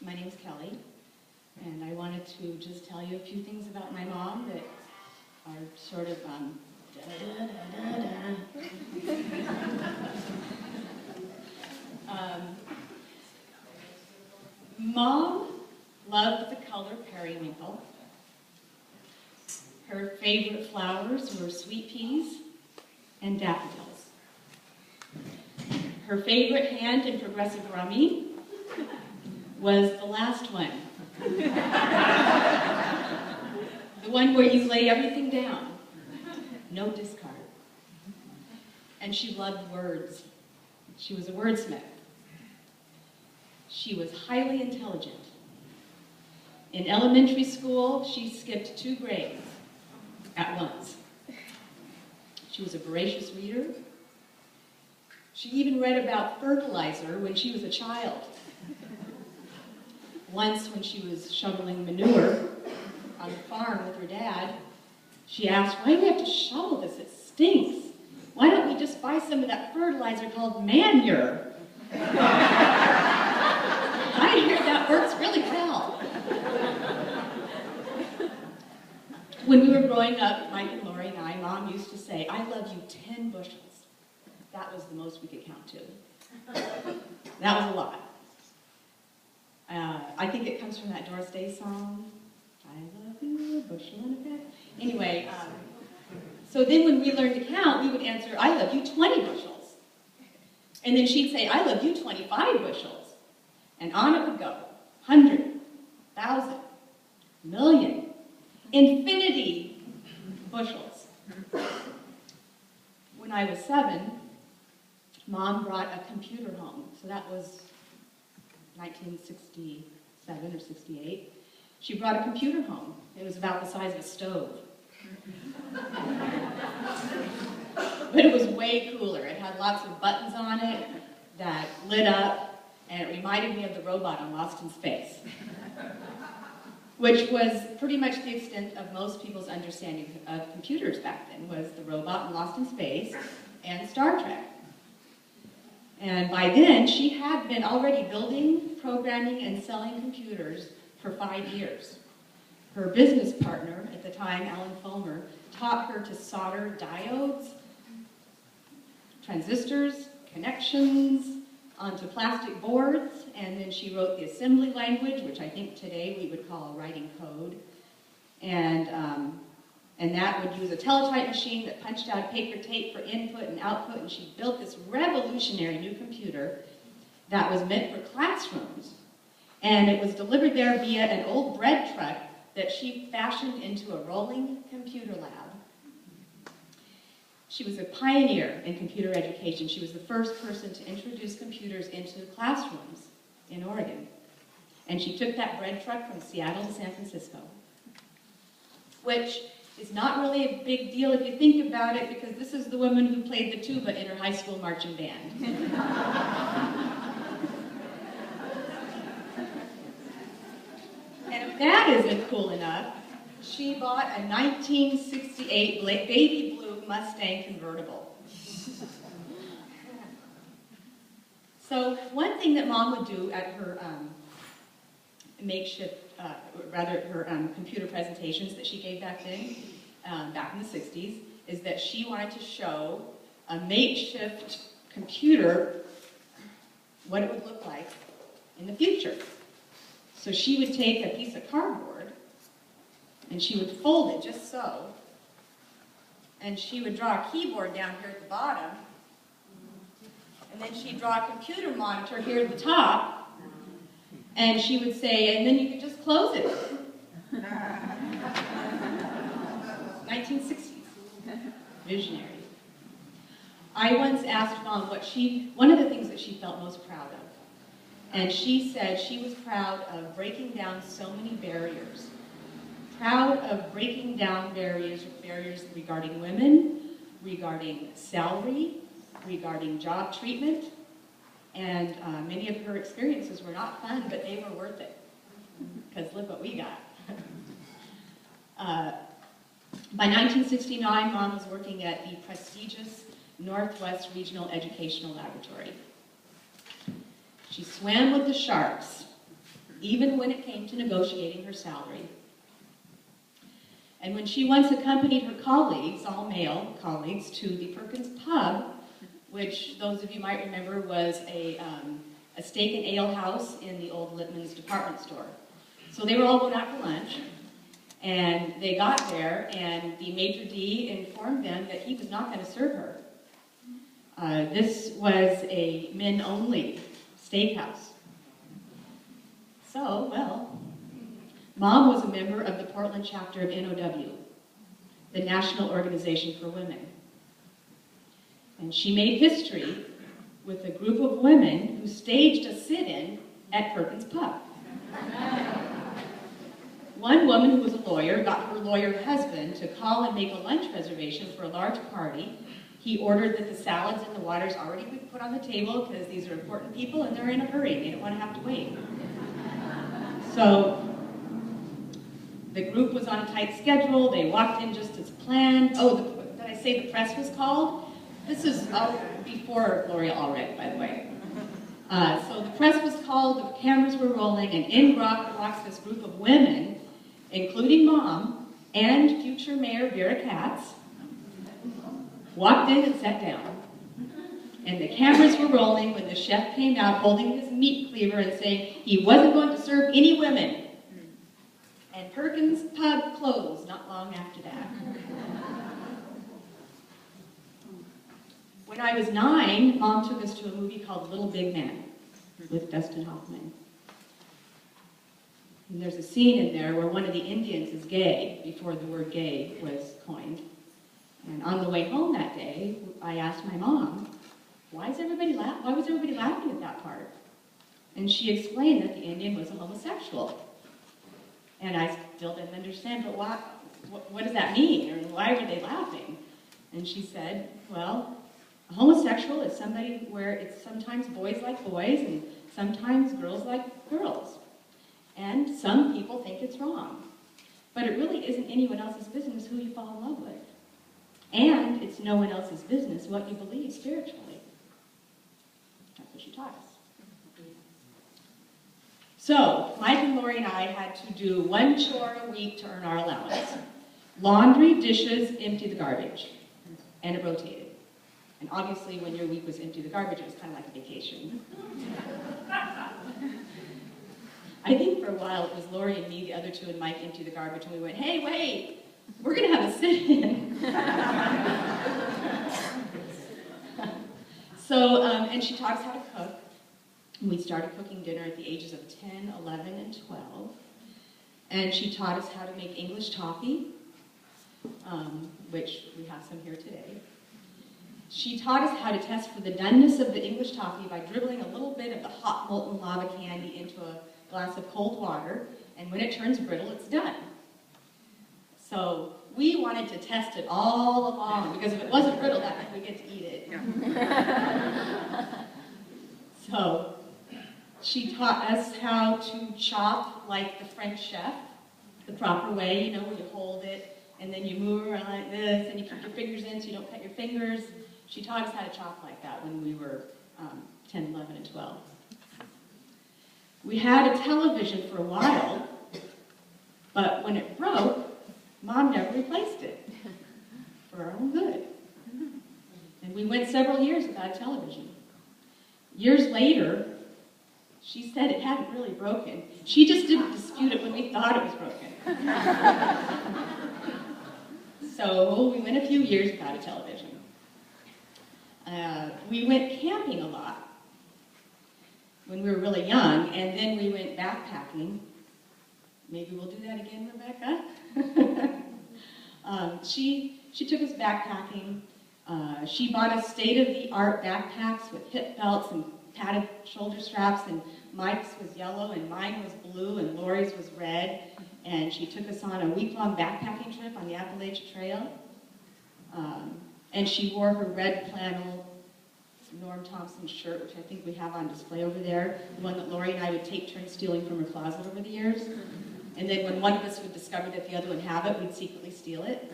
My name's Kelley, and I wanted to just tell you a few things about my mom that are sort of Mom loved the color periwinkle. Her favorite flowers were sweet peas and daffodils. Her favorite hand in progressive rummy was the last one. The one where you lay everything down, no discard. And she loved words. She was a wordsmith. She was highly intelligent. In elementary school, she skipped 2 grades at once. She was a voracious reader. She even read about fertilizer when she was a child. Once, when she was shoveling manure on the farm with her dad, she asked, "Why do we have to shovel this? It stinks. Why don't we just buy some of that fertilizer called manure?" I hear that works really well. When we were growing up, Mike and Lori and I, Mom used to say, "I love you 10 bushels." That was the most we could count to. That was a lot. I think it comes from that Doris Day song, "I love you, a bushel and a peck." Anyway, so then when we learned to count, we would answer, "I love you 20 bushels." And then she'd say, "I love you 25 bushels. And on it would go. 100, 1,000, million, infinity bushels. When I was 7, Mom brought a computer home. So that was 1967 or 68. She brought a computer home. It was about the size of a stove. But it was way cooler. It had lots of buttons on it that lit up, and it reminded me of the robot on Lost in Space, which was pretty much the extent of most people's understanding of computers back then, was the robot in Lost in Space and Star Trek. And by then, she had been already building, programming, and selling computers for 5 years. Her business partner at the time, Alan Fulmer, taught her to solder diodes, transistors, connections onto plastic boards, and then she wrote the assembly language, which I think today we would call writing code. And that would use a teletype machine that punched out paper tape for input and output, and she built this revolutionary new computer that was meant for classrooms. And it was delivered there via an old bread truck that she fashioned into a rolling computer lab. She was a pioneer in computer education. She was the first person to introduce computers into classrooms in Oregon. And she took that bread truck from Seattle to San Francisco, which is not really a big deal if you think about it, because this is the woman who played the tuba in her high school marching band. And if that isn't cool enough, she bought a 1968 baby blue Mustang convertible. So one thing that Mom would do at her her computer presentations that she gave back then, back in the 60s, is that she wanted to show a makeshift computer, what it would look like in the future. So she would take a piece of cardboard and she would fold it just so, and she would draw a keyboard down here at the bottom, and then she'd draw a computer monitor here at the top, and she would say, and then you could just close it. 1960s. Visionary. I once asked Mom one of the things that she felt most proud of. And she said she was proud of breaking down so many barriers. Proud of breaking down barriers regarding women, regarding salary, regarding job treatment. And many of her experiences were not fun, but they were worth it. Because look what we got. By 1969, Mom was working at the prestigious Northwest Regional Educational Laboratory. She swam with the sharks even when it came to negotiating her salary. And when she once accompanied her colleagues, all male colleagues, to the Perkins Pub, which those of you might remember was a steak and ale house in the old Littman's department store. So they were all going out for lunch, and they got there, and the maitre d' informed them that he was not going to serve her. This was a men-only steakhouse. So, well, Mom was a member of the Portland chapter of NOW, the National Organization for Women. And she made history with a group of women who staged a sit-in at Perkins Pub. One woman who was a lawyer got her lawyer husband to call and make a lunch reservation for a large party. He ordered that the salads and the waters already be put on the table because these are important people and they're in a hurry. They don't want to have to wait. So the group was on a tight schedule. They walked in just as planned. Oh, did I say the press was called? This is before Gloria Allred, by the way. So the press was called, the cameras were rolling, and in walks this group of women, including Mom and future Mayor Vera Katz, walked in and sat down. And the cameras were rolling when the chef came out holding his meat cleaver and saying he wasn't going to serve any women. And Perkins Pub closed not long after that. When I was 9, Mom took us to a movie called Little Big Man with Dustin Hoffman. And there's a scene in there where one of the Indians is gay before the word gay was coined. And on the way home that day, I asked my mom, why was everybody laughing at that part? And she explained that the Indian was a homosexual. And I still didn't understand, but what does that mean? Or why were they laughing? And she said, well, a homosexual is somebody where it's sometimes boys like boys and sometimes girls like girls. And some people think it's wrong. But it really isn't anyone else's business who you fall in love with. And it's no one else's business what you believe spiritually. That's what she taught us. So, Mike and Lori and I had to do one chore a week to earn our allowance. Laundry, dishes, empty the garbage. And it rotated. And obviously, when your week was empty the garbage, it was kind of like a vacation. I think for a while it was Lori and me, the other two, and Mike empty the garbage, and we went, hey, wait! We're going to have a sit-in. So, and she taught us how to cook. We started cooking dinner at the ages of 10, 11, and 12. And she taught us how to make English toffee, which we have some here today. She taught us how to test for the doneness of the English toffee by dribbling a little bit of the hot molten lava candy into a glass of cold water, and when it turns brittle, it's done. So we wanted to test it all along, because if it wasn't brittle, that meant we get to eat it. Yeah. So she taught us how to chop like the French chef, the proper way, you know, where you hold it, and then you move around like this, and you keep your fingers in so you don't cut your fingers. She taught us how to chop like that when we were 10, 11, and 12. We had a television for a while, but when it broke, Mom never replaced it, for our own good. And we went several years without a television. Years later, she said it hadn't really broken. She just didn't dispute it when we thought it was broken. So we went a few years without a television. We went camping a lot when we were really young, and then we went backpacking. Maybe we'll do that again, Rebecca? She took us backpacking. She bought us state-of-the-art backpacks with hip belts and padded shoulder straps, and Mike's was yellow, and mine was blue, and Lori's was red. And she took us on a week-long backpacking trip on the Appalachia Trail. And she wore her red flannel Norm Thompson shirt, which I think we have on display over there, the one that Lori and I would take turns stealing from her closet over the years. And then when one of us would discover that the other would have it, we'd secretly steal it.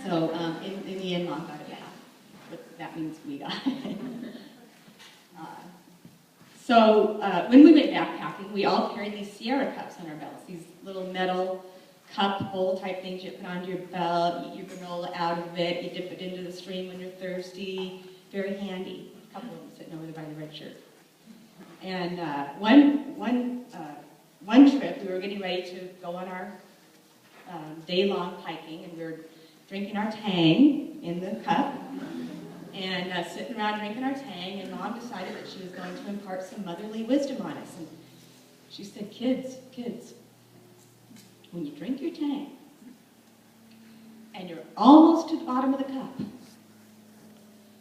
So in the end, Mom got it back. But that means we got it. So when we went backpacking, we all carried these Sierra cups on our belts, these little metal cup bowl type things you put onto your belt, eat your granola out of it, you dip it into the stream when you're thirsty. Very handy. A couple of them sitting over there by the red shirt. And one trip, we were getting ready to go on our day-long hiking, and we were drinking our Tang in the cup, and sitting around drinking our Tang, and Mom decided that she was going to impart some motherly wisdom on us. And she said, kids, when you drink your Tang, and you're almost to the bottom of the cup,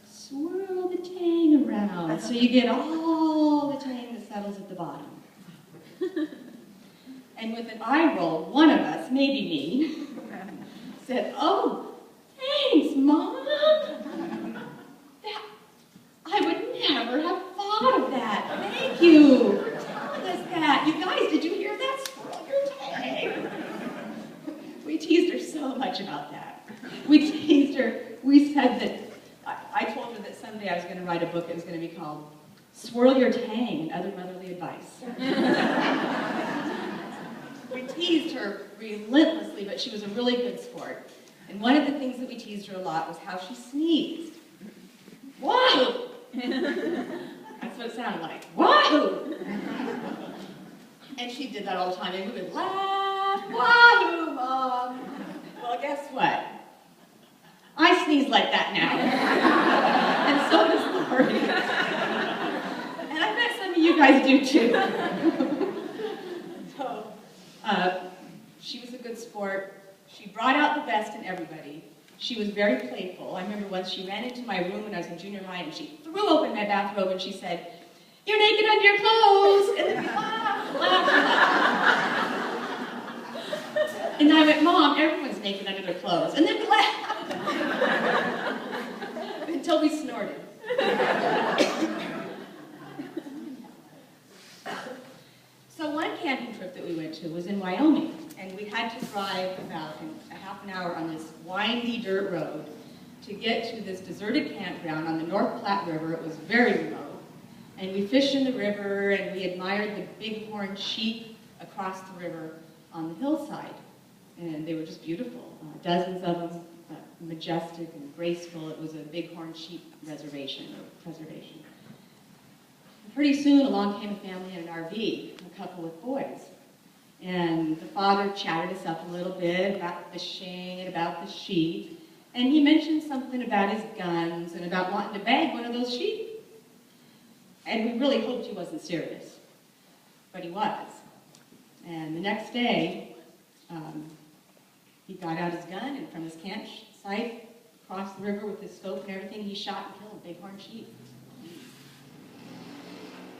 swirl the Tang around so you get all the Tang that settles at the bottom. And with an eye roll, one of us, maybe me, said, "Oh, thanks, Mom. I would never have thought of that. Thank you for telling us that. You guys, did you hear that? Swirl your Tang." We teased her so much about that. We teased her. We said that, I told her that someday I was going to write a book that was going to be called Swirl Your Tang and Other Motherly Advice. We teased her relentlessly, but she was a really good sport. And one of the things that we teased her a lot was how she sneezed. Wahoo! That's what it sounded like. Wahoo! And she did that all the time, and we would laugh. Wahoo, Mom! Well, guess what? I sneeze like that now. And so does Lori. And I bet some of you guys do too. So, she was a good sport. She brought out the best in everybody. She was very playful. I remember once she ran into my room when I was in junior high, and she threw open my bathrobe and she said, "You're naked under your clothes!" And then we laughed. And I went, "Mom, everyone's naked under their clothes." And then we laughed. Until we snorted. So one camping trip that we went to was in Wyoming, and we had to drive about a half an hour on this windy dirt road to get to this deserted campground on the North Platte River. It was very remote, and we fished in the river, and we admired the bighorn sheep across the river on the hillside, and they were just beautiful. Dozens of them, majestic and graceful. It was a bighorn sheep reservation or preservation. Pretty soon along came a family in an RV, a couple with boys. And the father chatted us up a little bit about fishing and about the sheep. And he mentioned something about his guns and about wanting to bag one of those sheep. And we really hoped he wasn't serious. But he was. And the next day, he got out his gun, and from his campsite across the river with his scope and everything, he shot and killed a bighorn sheep.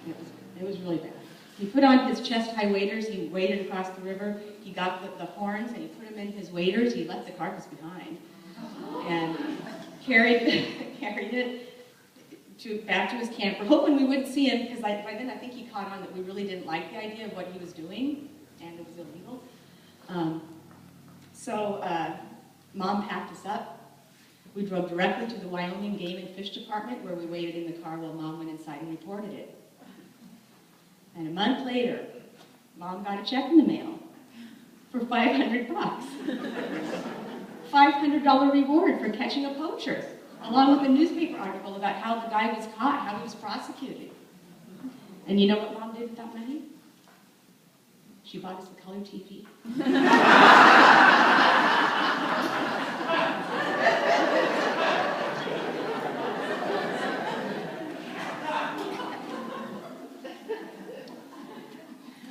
It was really bad. He put on his chest-high waders, he waded across the river, he got the horns and he put them in his waders, he left the carcass behind, and carried it back to his camp. We're hoping we wouldn't see him, because by then I think he caught on that we really didn't like the idea of what he was doing, and it was illegal. So Mom packed us up. We drove directly to the Wyoming Game and Fish Department, where we waited in the car while Mom went inside and reported it. And a month later, Mom got a check in the mail for $500. $500 reward for catching a poacher, along with a newspaper article about how the guy was caught, how he was prosecuted. And you know what Mom did with that money? She bought us a color TV.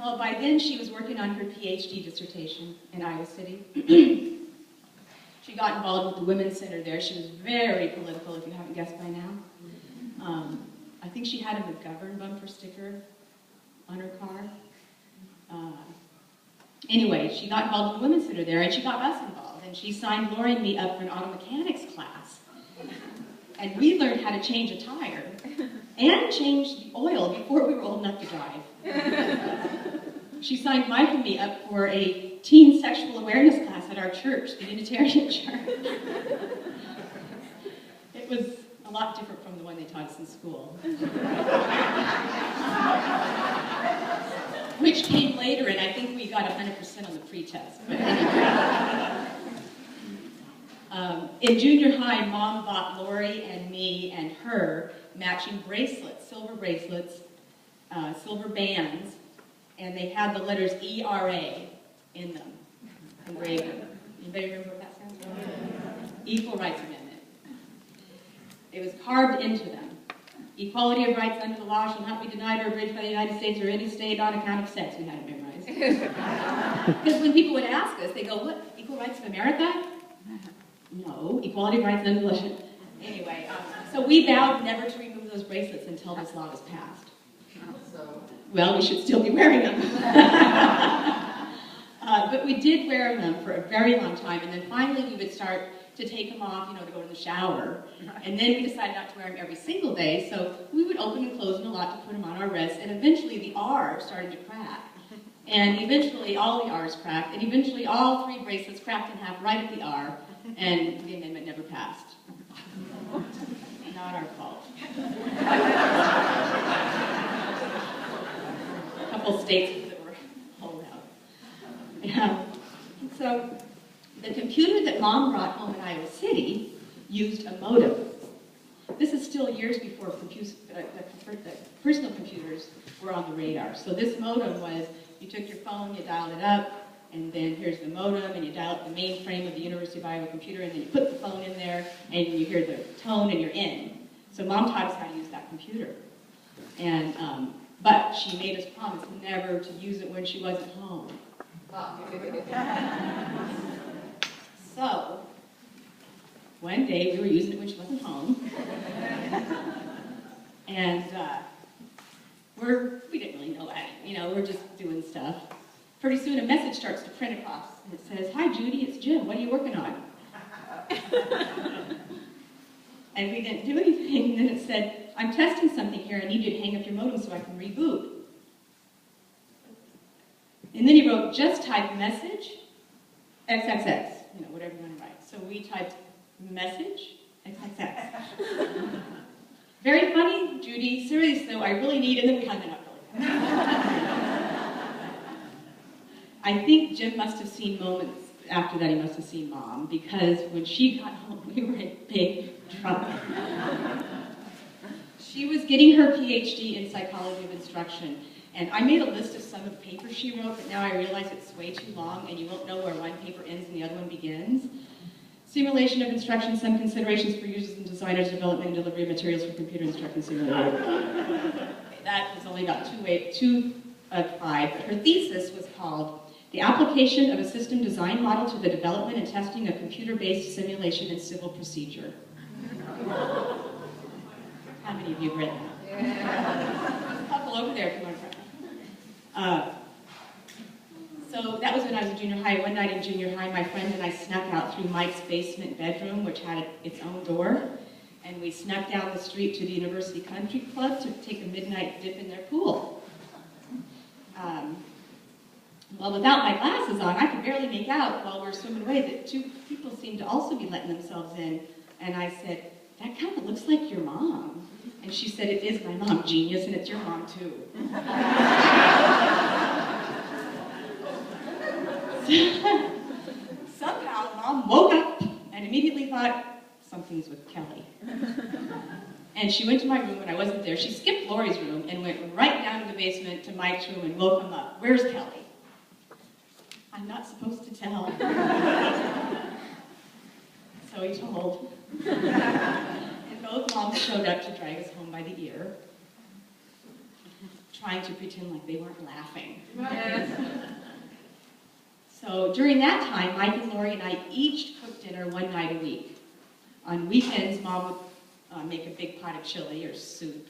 Well, by then she was working on her PhD dissertation in Iowa City. She got involved with the Women's Center there. She was very political, if you haven't guessed by now. I think she had a McGovern bumper sticker on her car. Anyway, she got involved with the Women's Center there, and she got us involved. And she signed Lori and me up for an auto mechanics class. And we learned how to change a tire and change the oil before we were old enough to drive. She signed Mike and me up for a teen sexual awareness class at our church, the Unitarian Church. It was a lot different from the one they taught us in school. Which came later, and I think we got 100% on the pre-test. But anyway. In junior high, Mom bought Lori and me and her matching bracelets, silver bands, and they had the letters ERA in them, engraved. Anybody remember what that stands for? Equal Rights Amendment. It was carved into them. Equality of rights under the law shall not be denied or abridged by the United States or any state on account of sex. We had it memorized. Because when people would ask us, they go, what, equal rights of America? No, equality of rights under the law. Anyway, so we vowed never to remove those bracelets until this law was passed. Well, we should still be wearing them. But we did wear them for a very long time, and then finally we would start to take them off, to go to the shower. And then we decided not to wear them every single day, so we would open and close them a lot to put them on our wrists, and eventually the R started to crack. And eventually all the R's cracked, and eventually all 3 bracelets cracked in half right at the R, and the amendment never passed. Not our fault. A couple states that were holed out. Yeah. So the computer that Mom brought home in Iowa City used a modem. This is still years before personal computers were on the radar. So this modem was, you took your phone, you dialed it up, and then here's the modem, and you dial up the mainframe of the University of Iowa computer, and then you put the phone in there, and you hear the tone, and you're in. So Mom taught us how to use that computer. And, but she made us promise never to use it when she wasn't home. So, one day we were using it when she wasn't home. And we didn't really know that. We're just doing stuff. Pretty soon a message starts to print across, and it says, "Hi Judy, it's Jim. What are you working on?" And we didn't do anything, and then it said, "I'm testing something here. I need you to hang up your modem so I can reboot." And then he wrote, "Just type message, XXX," whatever you want to write. So we typed message, XXX. "Very funny, Judy. Serious though, I really need," and then we hung it up really fast. I think Jim must have seen moments after that. He must have seen Mom, because when she got home, we were in big trouble. She was getting her PhD in psychology of instruction, and I made a list of some of the papers she wrote, but now I realize it's way too long, and you won't know where one paper ends and the other one begins. Simulation of instruction, some considerations for users and designers, development and delivery of materials for computer instruction simulation. That was only about 2 of 5, but her thesis was called "The Application of a System Design Model to the Development and Testing of Computer-Based Simulation in Civil Procedure." How many of you have read that? Yeah. A couple over there if you want to try. So that was when I was in junior high. One night in junior high, my friend and I snuck out through Mike's basement bedroom, which had its own door, and we snuck down the street to the University Country Club to take a midnight dip in their pool. Well, without my glasses on, I could barely make out while we were swimming away that 2 people seemed to also be letting themselves in, and I said, "That kind of looks like your mom." And she said, "It is my mom, genius, and it's your mom, too." Somehow, Mom woke up and immediately thought, something's with Kelley. And she went to my room when I wasn't there. She skipped Lori's room and went right down to the basement to Mike's room and woke him up. "Where's Kelley?" "I'm not supposed to tell." So he told. And both moms showed up to drag us home by the ear, trying to pretend like they weren't laughing. Yes. So during that time, Mike and Lori and I each cooked dinner one night a week. On weekends, Mom would make a big pot of chili or soup,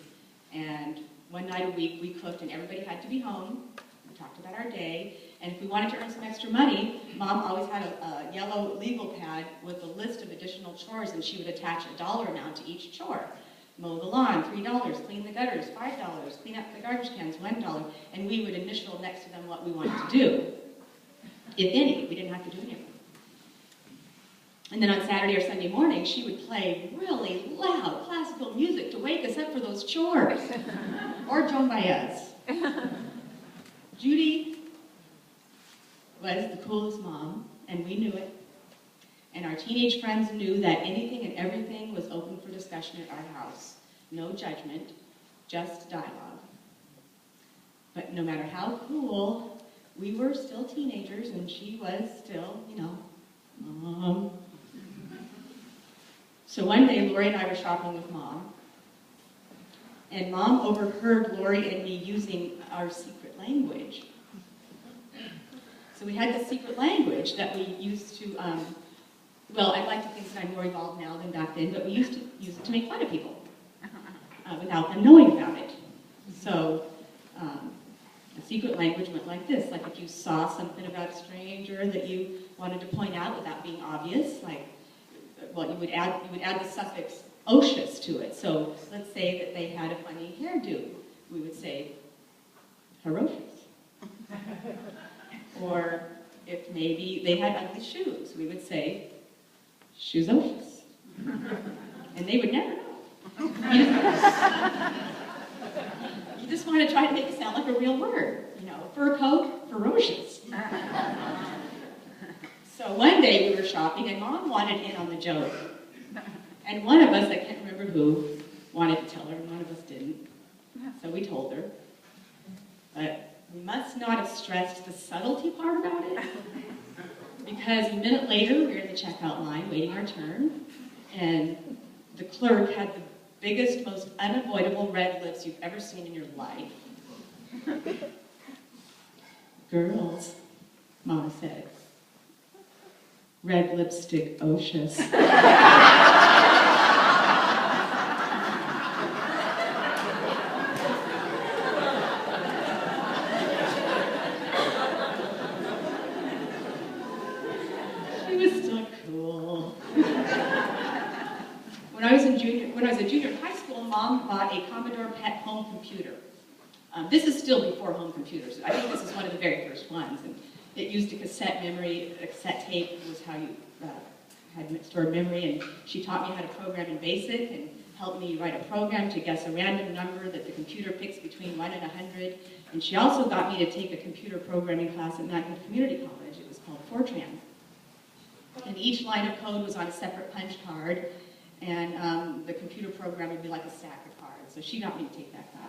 and one night a week we cooked, and everybody had to be home. We talked about our day, and if we wanted to earn some extra money, Mom always had a yellow legal pad with a list of additional chores, and she would attach a dollar amount to each chore. Mow the lawn, $3, clean the gutters, $5, clean up the garbage cans, $1, and we would initial next to them what we wanted to do. If any, we didn't have to do anything. And then on Saturday or Sunday morning, she would play really loud classical music to wake us up for those chores. Or Joan Baez. Judy was the coolest mom, and we knew it. And our teenage friends knew that anything and everything was open for discussion at our house. No judgment, just dialogue. But no matter how cool, we were still teenagers, and she was still, Mom. So one day, Lori and I were shopping with Mom, and Mom overheard Lori and me using our secret language. So we had this secret language that we used to, I'd like to think that I'm more evolved now than back then, but we used to use it to make fun of people without them knowing about it. So the secret language went like this, like if you saw something about a stranger that you wanted to point out without being obvious, you would add the suffix "ocious" to it. So let's say that they had a funny hairdo. We would say, "Ferocious." Or if maybe they had ugly shoes, we would say, "Shoesocious." And they would never know. You just want to try to make it sound like a real word. Fur coat, ferocious. So one day we were shopping and Mom wanted in on the joke. And one of us, I can't remember who, wanted to tell her and one of us didn't. So we told her. But we must not have stressed the subtlety part about it. Because a minute later we were in the checkout line waiting our turn. And the clerk had the biggest, most unavoidable red lips you've ever seen in your life. "Girls," Mama said. "Red lipstick ocious." She was still cool. When I was a junior in high school, Mom bought a Commodore PET home computer. This is still before home computers. I think this is one of the very first ones. And it used a cassette memory. A cassette tape was how you had stored memory. And she taught me how to program in BASIC and helped me write a program to guess a random number that the computer picks between 1 and 100. And she also got me to take a computer programming class at Magnet Community College. It was called Fortran. And each line of code was on a separate punch card. And the computer program would be like a stack of cards. So she got me to take that class.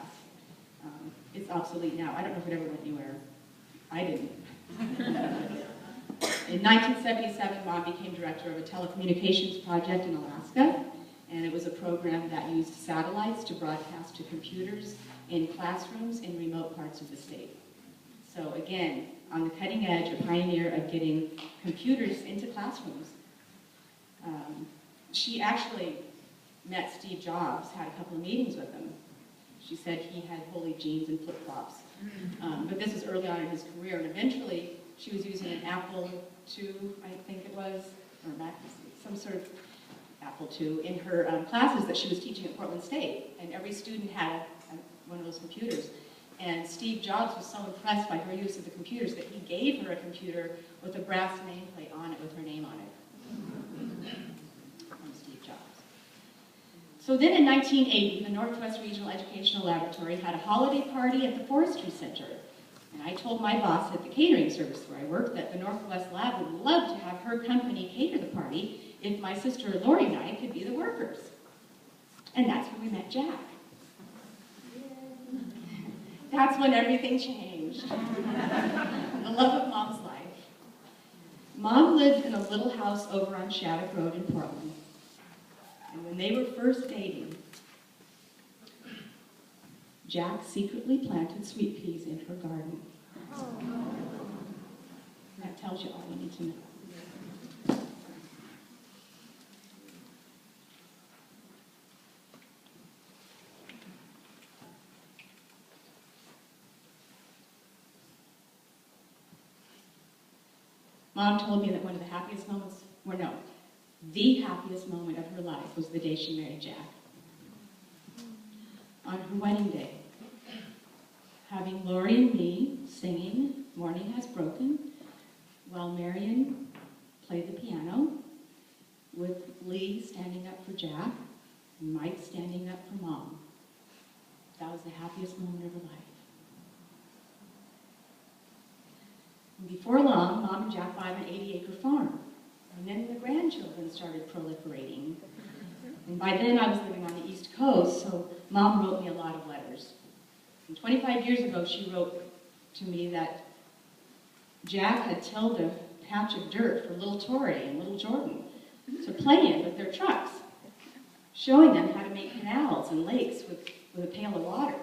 It's obsolete now. I don't know if it ever went anywhere. I didn't. In 1977, Mom became director of a telecommunications project in Alaska, and it was a program that used satellites to broadcast to computers in classrooms in remote parts of the state. So again, on the cutting edge, a pioneer of getting computers into classrooms. She actually met Steve Jobs, had a couple of meetings with him. She said he had holy jeans and flip-flops. But this was early on in his career, and eventually she was using an Apple II, I think it was, or Mac, some sort of Apple II, in her classes that she was teaching at Portland State. And every student had one of those computers. And Steve Jobs was so impressed by her use of the computers that he gave her a computer with a brass nameplate on it with her name on it. From Steve Jobs. So then in 1980, the Northwest Regional Educational Laboratory had a holiday party at the Forestry Center. And I told my boss at the catering service where I worked that the Northwest Lab would love to have her company cater the party if my sister Lori and I could be the workers. And that's when we met Jack. That's when everything changed. The love of Mom's life. Mom lived in a little house over on Shattuck Road in Portland. And when they were first dating, Jack secretly planted sweet peas in her garden. That tells you all you need to know. Mom told me that one of the happiest moments, the happiest moment of her life was the day she married Jack. On her wedding day, having Lori and me singing Morning Has Broken while Marion played the piano, with Lee standing up for Jack and Mike standing up for Mom. That was the happiest moment of her life. And before long, Mom and Jack bought an 80-acre farm. And then the grandchildren started proliferating. And by then I was living on the East Coast, so Mom wrote me a lot of letters. And 25 years ago, she wrote to me that Jack had tilled a patch of dirt for little Tori and little Jordan to play in with their trucks, showing them how to make canals and lakes with a pail of water.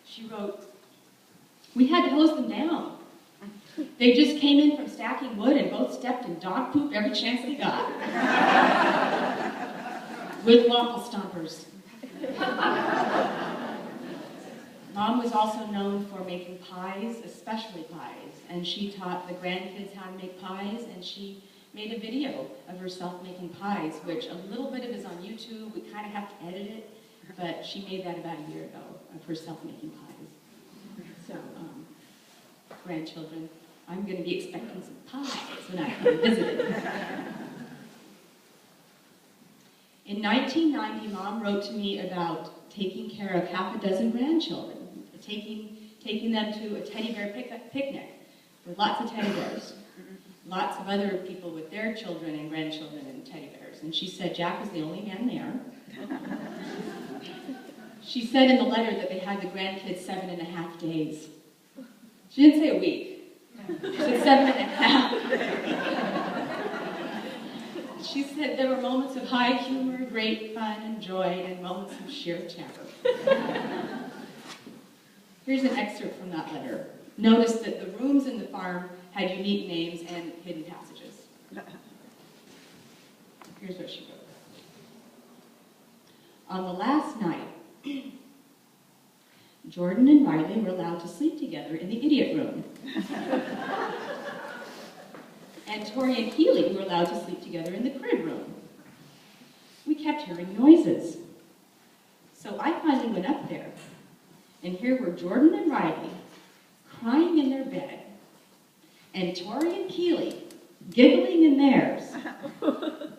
She wrote, "We had to hose them down. They just came in from stacking wood and both stepped in dog poop every chance they got. With waffle stompers." Mom was also known for making pies, especially pies, and she taught the grandkids how to make pies, and she made a video of herself making pies, which a little bit of it is on YouTube. We kind of have to edit it, but she made that about a year ago of herself making pies. So, grandchildren, I'm going to be expecting some pies when I come visit. In 1990, Mom wrote to me about taking care of half a dozen grandchildren, taking them to a teddy bear picnic with lots of teddy bears, lots of other people with their children and grandchildren and teddy bears. And she said Jack was the only man there. She said in the letter that they had the grandkids 7.5 days. She didn't say a week. She said 7.5. She said there were moments of high humor, great fun and joy, and moments of sheer terror. Here's an excerpt from that letter. Notice that the rooms in the farm had unique names and hidden passages. Here's what she wrote. On the last night, Jordan and Riley were allowed to sleep together in the idiot room. And Tori and Keely were allowed to sleep together in the crib room. We kept hearing noises. So I finally went up there, and here were Jordan and Riley crying in their bed, and Tori and Keely giggling in theirs,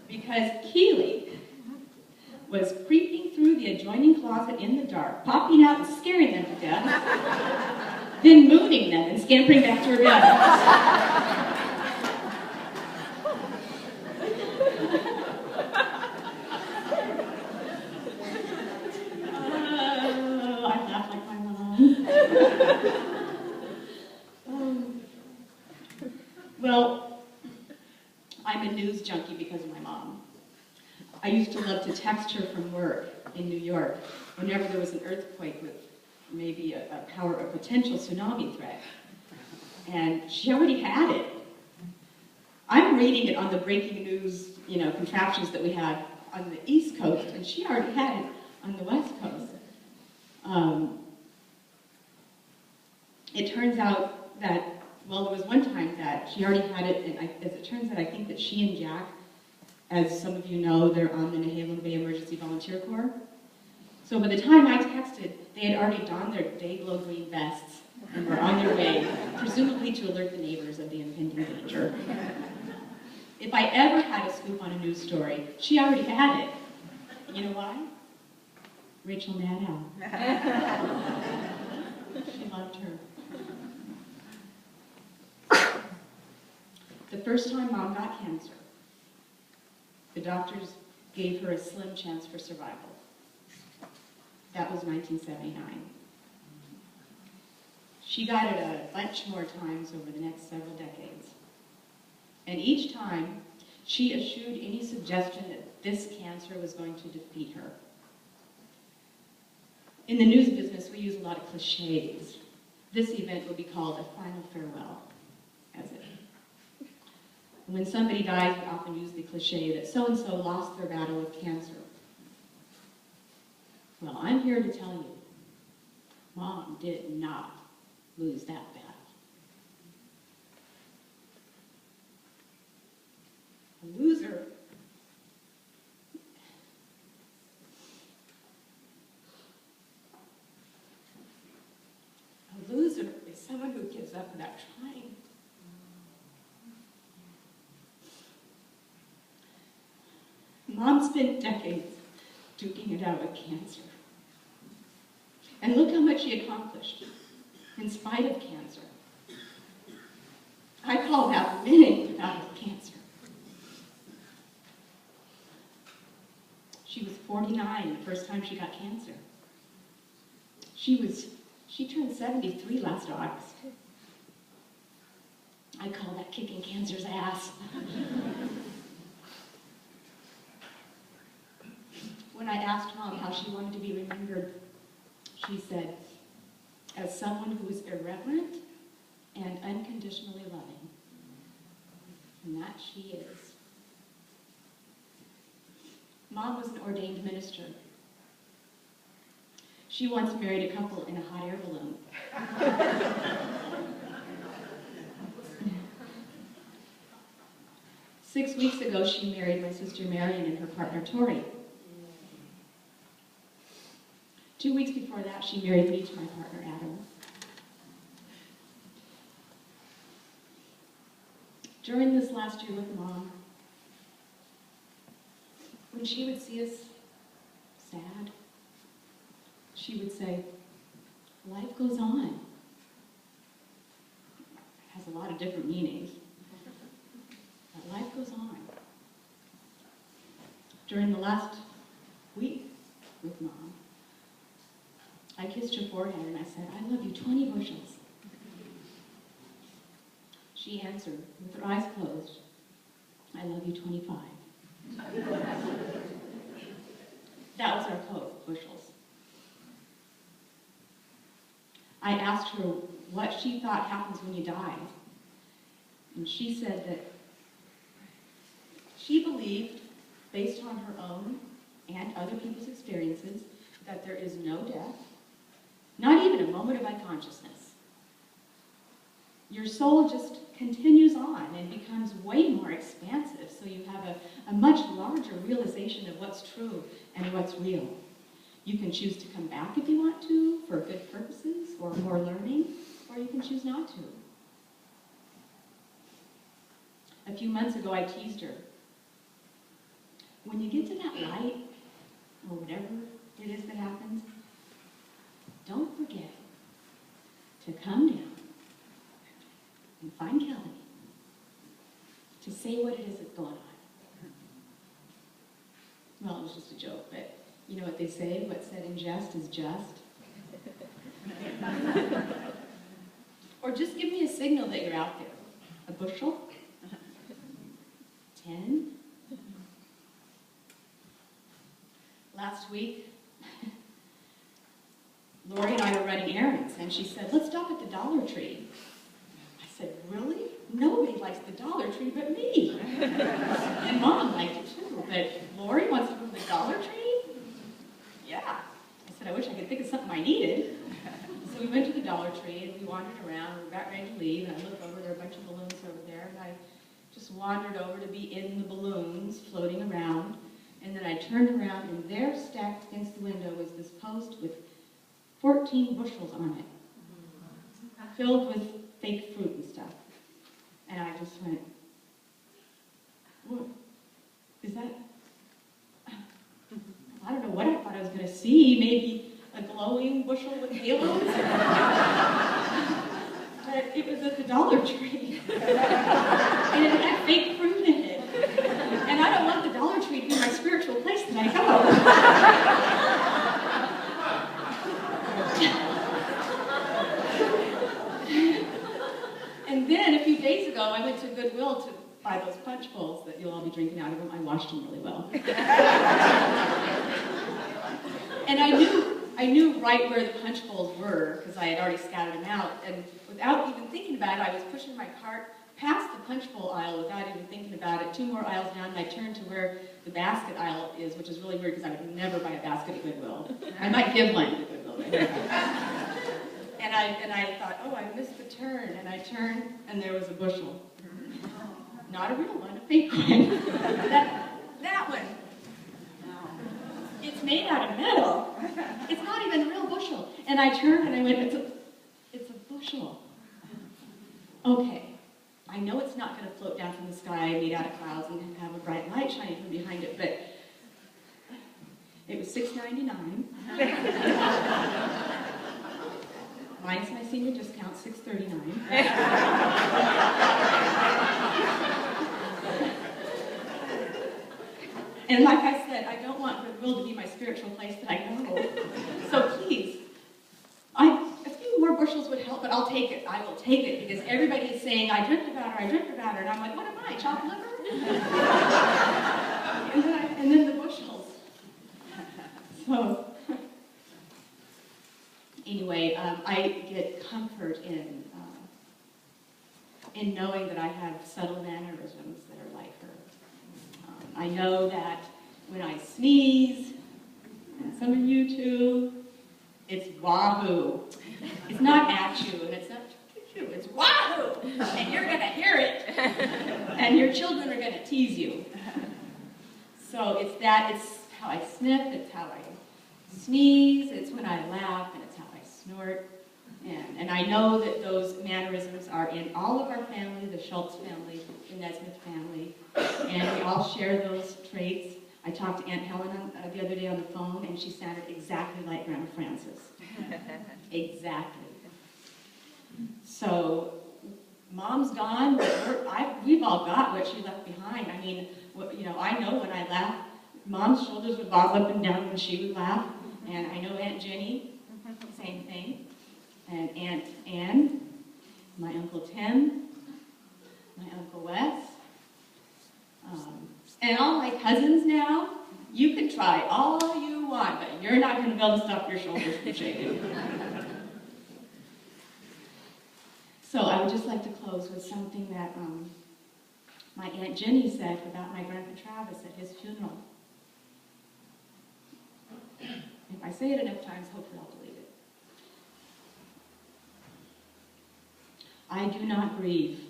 because Keely was creeping through the adjoining closet in the dark, popping out and scaring them to death, then mooning them and scampering back to her bed. I laugh like my mom. Well, I'm a news junkie because of my mom. I used to love to text her from work in New York whenever there was an earthquake with maybe a potential tsunami threat. And she already had it. I'm reading it on the breaking news, contraptions that we have on the East Coast, and she already had it on the West Coast. It turns out that, well, there was one time that she already had it, and as it turns out, I think that she and Jack, as some of you know, they're on the Nehalem Bay Emergency Volunteer Corps. So by the time I texted, they had already donned their day-glow green vests and were on their way, presumably to alert the neighbors of the impending danger. If I ever had a scoop on a news story, she already had it. You know why? Rachel Maddow. She loved her. The first time Mom got cancer, the doctors gave her a slim chance for survival. That was 1979. She got it a bunch more times over the next several decades. And each time, she eschewed any suggestion that this cancer was going to defeat her. In the news business, we use a lot of cliches. This event will be called a final farewell, as it. When somebody dies, we often use the cliche that so-and-so lost their battle with cancer. Well, I'm here to tell you, Mom did not lose that battle. A loser is someone who gives up without trying. Mom spent decades duking it out with cancer. And look how much she accomplished in spite of cancer. I call that winning out of cancer. She was 49 the first time she got cancer. She turned 73 last August. I call that kicking cancer's ass. When I asked Mom how she wanted to be remembered, she said, as someone who was irreverent and unconditionally loving. And that she is. Mom was an ordained minister. She once married a couple in a hot air balloon. 6 weeks ago, she married my sister Marion and her partner Tori. 2 weeks before that, she married me to my partner Adam. During this last year with Mom, when she would see us sad, she would say, life goes on. It has a lot of different meanings, but life goes on. During the last week with Mom, I kissed her forehead and I said, I love you 20 bushels. She answered with her eyes closed, I love you 25. That was our code, bushels. I asked her what she thought happens when you die. And she said that she believed, based on her own and other people's experiences, that there is no death, not even a moment of unconsciousness. Your soul just continues on and becomes way more expansive, so you have a much larger realization of what's true and what's real. You can choose to come back if you want to, for good purposes, or more learning, or you can choose not to. A few months ago, I teased her. When you get to that light, or whatever it is that happens, don't forget to come down and find Kelley to say what it is that's going on. Well, it was just a joke, but you know what they say, what's said in jest is just. Or just give me a signal that you're out there. A bushel? 10? Last week, Lori and I were running errands, and she said, let's stop at the Dollar Tree. I said, really? Nobody likes the Dollar Tree but me. And Mom liked it too, but Lori wants to go to the Dollar Tree? Yeah. I said, I wish I could think of something I needed. So we went to the Dollar Tree, and we wandered around, we were about ready to leave, and I looked over, there were a bunch of balloons over there, and I just wandered over to be in the balloons, floating around, and then I turned around, and there, stacked against the window, was this post with 14 bushels on it, filled with fake fruit and stuff. And I just went, what? Is that? I don't know what I thought I was going to see. Maybe a glowing bushel with halos? But it was at the Dollar Tree. And it had fake fruit in it. And I don't want the Dollar Tree to be my spiritual place that I go. And then, a few days ago, I went to Goodwill to buy those punch bowls that you'll all be drinking out of them. I washed them really well. And I knew right where the punch bowls were, because I had already scattered them out. And without even thinking about it, I was pushing my cart past the punch bowl aisle without even thinking about it. 2 more aisles down, and I turned to where the basket aisle is, which is really weird, because I would never buy a basket at Goodwill. I might give one to Goodwill, but And I thought, oh, I missed the turn. And I turned, and there was a bushel. Not a real one, a fake one. that one. It's made out of metal. It's not even a real bushel. And I turned, and I went, it's a bushel. Okay. I know it's not going to float down from the sky made out of clouds and have a bright light shining from behind it, but It was $6.99. Minus my senior discount, $6.39. And like I said, I don't want Goodwill to be my spiritual place that I know. So please, a few more bushels would help, but I'll take it. I will take it, because everybody is saying, I dreamt about her, I dreamt about her. And I'm like, what am I, chopped liver? and then the bushels. So, anyway, I get comfort in knowing that I have subtle mannerisms that are like her. I know that when I sneeze, and some of you too, it's wahoo. It's not at you, and it's not you, it's wahoo! And you're gonna hear it. And your children are gonna tease you. So it's how I sniff, it's how I sneeze, it's when I laugh, and it's how I snort. And I know that those mannerisms are in all of our family, the Schultz family, the Nesmith family, and we all share those traits. I talked to Aunt Helen the other day on the phone, and she sounded exactly like Grandma Frances. Exactly. So, Mom's gone, but we've all got what she left behind. I mean, I know when I laugh, Mom's shoulders would bob up and down when she would laugh, and I know Aunt Jenny, same thing. And Aunt Ann, my Uncle Tim, my Uncle Wes, and all my cousins now. You can try all you want, but you're not going to be able to stop your shoulders from shaking. So I would just like to close with something that my Aunt Jenny said about my Grandpa Travis at his funeral. If I say it enough times, hopefully I'll believe it. I do not grieve,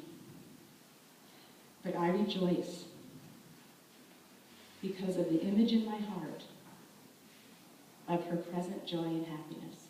but I rejoice because of the image in my heart of her present joy and happiness.